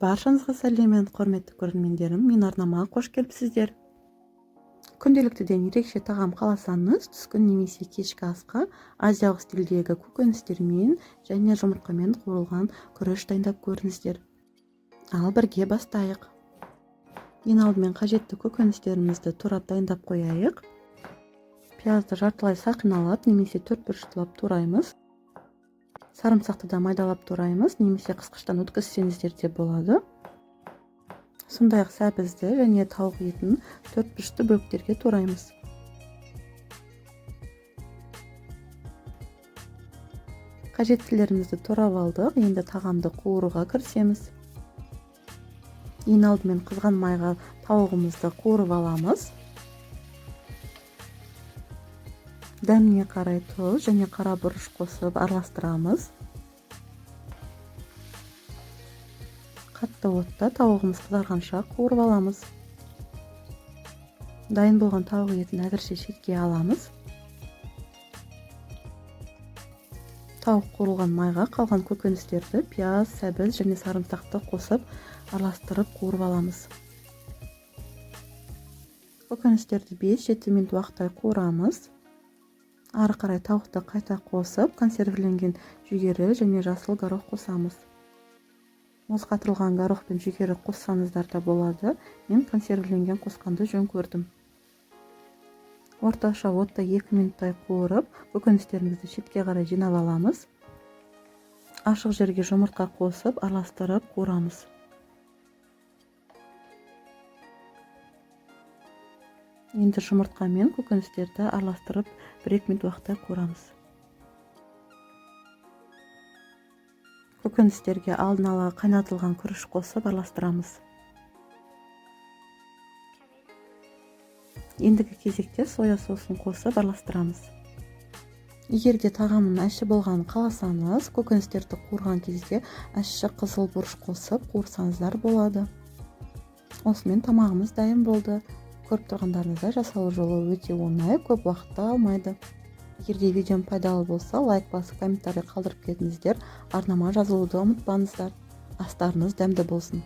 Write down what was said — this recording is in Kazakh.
Баршаңызға сәлем, құрметті көрермендерім, мен арнама қош келіпсіздер. Күнделіктіден ерекше тағам қаласаңыз, түскі немесе кешкі асқа азиялық стилдегі көкөністермен және жұмыртқамен қуырылған күріш дайындап көріңіздер. Ал бірге бастайық. Ең алдымен қажетті көкөністерімізді турап дайындап қояйық. Пиязды жартылай сақиналап немесе төртбұрыштылап тураймыз. Сарымсақты да майдалап тураймыз, немесе қысқыштан өткізсеңіздер де болады. Сондай-ақ сәбізді және тауық етін төртбұрышты бөліктерге тураймыз. Қажеттілерімізді турап алдық, енді тағамды қуыруға кірісеміз. Ең алдымен қызған майға тауығымызды қуырып аламыз. Дәміне қарай тұз және қара бұрыш қосып араластырамыз. Қатты отта тауығымыз қызарғанша қуырып аламыз. Дайын болған тауық етін әзірше шетке аламыз. Тауық қуырылған майға қалған көкөністерді пияз, сәбіз және сарымсақты қосып араластырып қуырып аламыз. Көкөністерді 5-7 минут уақыттай қуырамыз. Ары қарай тауықты қайта қосып, консервіленген жүгері және жасыл горох қосамыз. Мұз қатырылған горох пен жүгері қоссаңыздар да болады. Мен консервіленген қосқанды жөн көрдім. Орташа отта 2 минуттай қуырып, көкөністерімізді шетке қарай жинап аламыз. Ашық жерге жұмыртқа қосып, араластырып қуырамыз. Енді жұмыртқа мен көкөністерді араластырып 1-2 минут уақыттай қуырамыз. Көкөністерге алдын ала қайнатылған күріш қосып араластырамыз. Ендігі кезекте соя сосын қосып араластырамыз. Егер де тағамның әші болғанын қаласаңыз, көкөністерді қуырған кезде әші қызыл бұрыш қосып қуырсаңыздар болады. Осымен тамағымыз дайын болды. Көріп тұрғандарыңыздай жасалу жолы өте оңай, көп уақытты алмайды. Егер де видеом пайдалы болса, лайк басып, комментарий қалдырып кетіңіздер. Арнама жазылуды ұмытпаңыздар. Астарыңыз дәмді болсын.